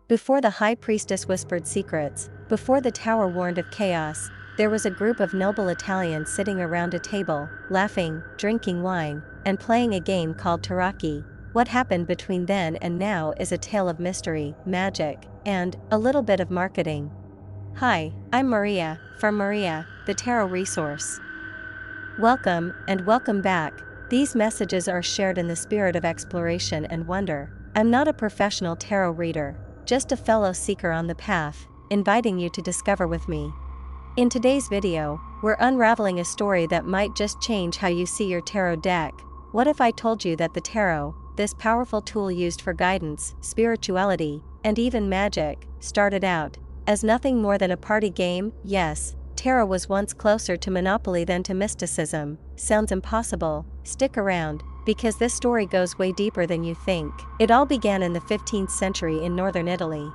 Before the high priestess whispered secrets, before the tower warned of chaos, there was a group of noble Italians sitting around a table, laughing, drinking wine, and playing a game called tarocchi. What happened between then and now is a tale of mystery, magic, and a little bit of marketing. Hi, I'm Maria, from Maria, the Tarot Resource. Welcome, and welcome back. These messages are shared in the spirit of exploration and wonder. I'm not a professional tarot reader, just a fellow seeker on the path, inviting you to discover with me. In today's video, we're unraveling a story that might just change how you see your tarot deck. What if I told you that the tarot, this powerful tool used for guidance, spirituality, and even magic, started out as nothing more than a party game? Yes, tarot was once closer to Monopoly than to mysticism. Sounds impossible? Stick around, because this story goes way deeper than you think. It all began in the 15th century in northern Italy.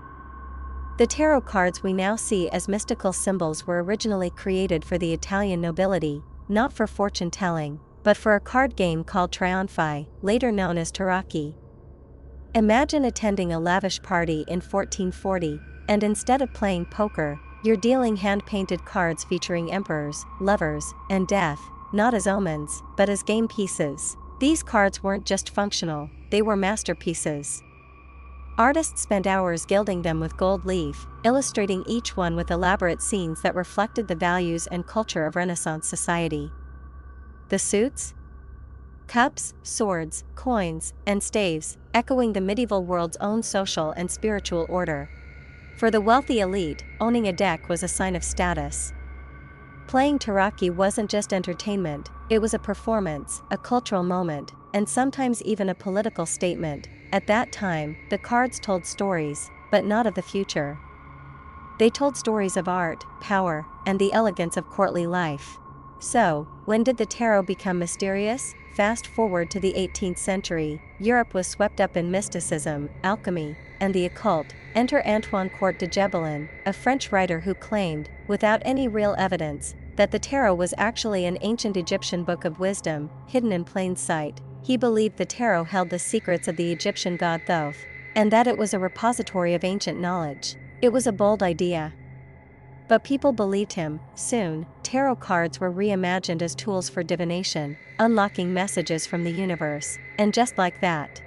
The tarot cards we now see as mystical symbols were originally created for the Italian nobility, not for fortune-telling, but for a card game called trionfi, later known as tarocchi. Imagine attending a lavish party in 1440, and instead of playing poker, you're dealing hand-painted cards featuring emperors, lovers, and death, not as omens, but as game pieces. These cards weren't just functional, they were masterpieces. Artists spent hours gilding them with gold leaf, illustrating each one with elaborate scenes that reflected the values and culture of Renaissance society. The suits? Cups, swords, coins, and staves, echoing the medieval world's own social and spiritual order. For the wealthy elite, owning a deck was a sign of status. Playing tarocchi wasn't just entertainment, it was a performance, a cultural moment, and sometimes even a political statement. At that time, the cards told stories, but not of the future. They told stories of art, power, and the elegance of courtly life. So, when did the tarot become mysterious? Fast forward to the 18th century, Europe was swept up in mysticism, alchemy, and the occult. Enter Antoine Court de Gebelin, a French writer who claimed, without any real evidence, that the tarot was actually an ancient Egyptian book of wisdom, hidden in plain sight. He believed the tarot held the secrets of the Egyptian god Thoth, and that it was a repository of ancient knowledge. It was a bold idea. But people believed him. Soon, tarot cards were reimagined as tools for divination, unlocking messages from the universe, and just like that,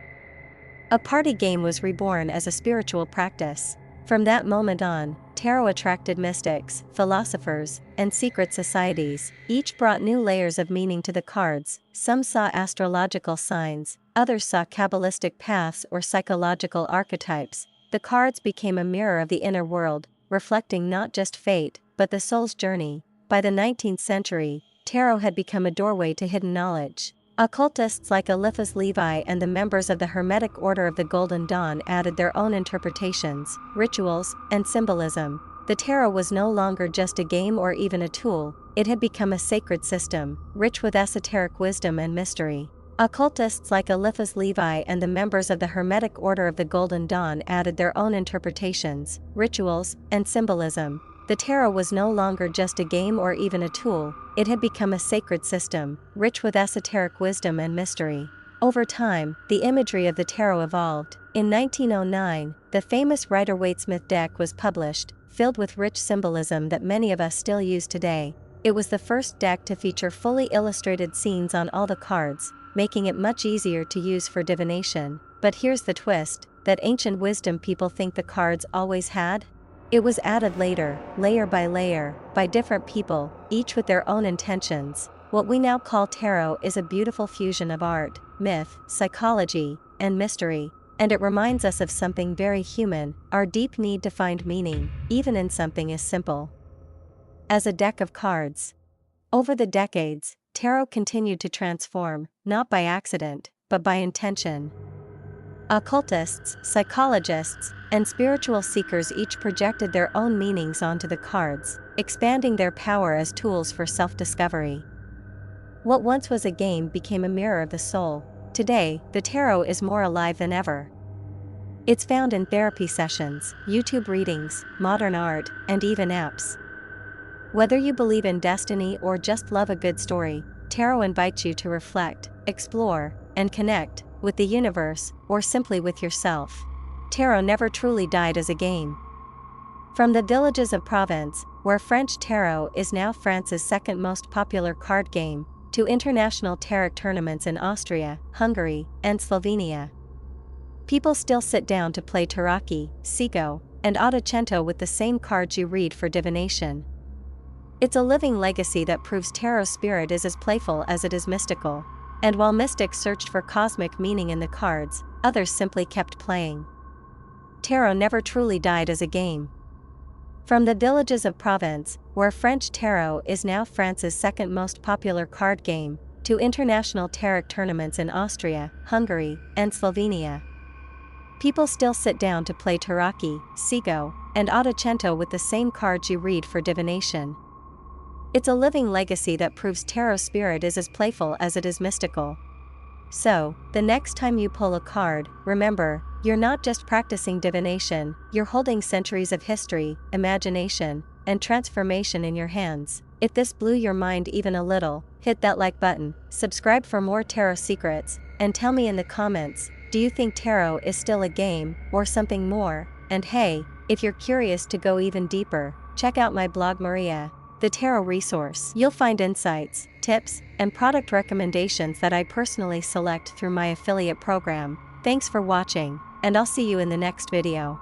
a party game was reborn as a spiritual practice. From that moment on, tarot attracted mystics, philosophers, and secret societies. Each brought new layers of meaning to the cards. Some saw astrological signs, others saw Kabbalistic paths or psychological archetypes. The cards became a mirror of the inner world, reflecting not just fate, but the soul's journey. By the 19th century, tarot had become a doorway to hidden knowledge. Occultists like Eliphas Levi and the members of the Hermetic Order of the Golden Dawn added their own interpretations, rituals, and symbolism. The tarot was no longer just a game or even a tool, it had become a sacred system, rich with esoteric wisdom and mystery. Occultists like Eliphas Levi and the members of the Hermetic Order of the Golden Dawn added their own interpretations, rituals, and symbolism. The tarot was no longer just a game or even a tool, it had become a sacred system, rich with esoteric wisdom and mystery. Over time, the imagery of the tarot evolved. In 1909, the famous Rider-Waite-Smith deck was published, filled with rich symbolism that many of us still use today. It was the first deck to feature fully illustrated scenes on all the cards, making it much easier to use for divination. But here's the twist, that ancient wisdom people think the cards always had? It was added later, layer by layer, by different people, each with their own intentions. What we now call tarot is a beautiful fusion of art, myth, psychology, and mystery, and it reminds us of something very human, our deep need to find meaning, even in something as simple as a deck of cards. Over the decades, tarot continued to transform, not by accident, but by intention. Occultists, psychologists, and spiritual seekers each projected their own meanings onto the cards, expanding their power as tools for self-discovery. What once was a game became a mirror of the soul. Today, the tarot is more alive than ever. It's found in therapy sessions, YouTube readings, modern art, and even apps. Whether you believe in destiny or just love a good story, tarot invites you to reflect, explore, and connect with the universe, or simply with yourself. Tarot never truly died as a game. From the villages of Provence, where French tarot is now France's second most popular card game, to international tarot tournaments in Austria, Hungary, and Slovenia, people still sit down to play tarocchi, Sigo, and Ottocento with the same cards you read for divination. It's a living legacy that proves tarot spirit is as playful as it is mystical. And while mystics searched for cosmic meaning in the cards, others simply kept playing. Tarot never truly died as a game. From the villages of Provence, where French tarot is now France's second most popular card game, to international tarot tournaments in Austria, Hungary, and Slovenia, people still sit down to play tarocchi, Sigo, and Ottocento with the same cards you read for divination. It's a living legacy that proves tarot spirit is as playful as it is mystical. So, the next time you pull a card, remember, you're not just practicing divination, you're holding centuries of history, imagination, and transformation in your hands. If this blew your mind even a little, hit that like button, subscribe for more tarot secrets, and tell me in the comments, do you think tarot is still a game, or something more? And hey, if you're curious to go even deeper, check out my blog Maria, the Tarot Resource. You'll find insights, tips, and product recommendations that I personally select through my affiliate program. Thanks for watching, and I'll see you in the next video.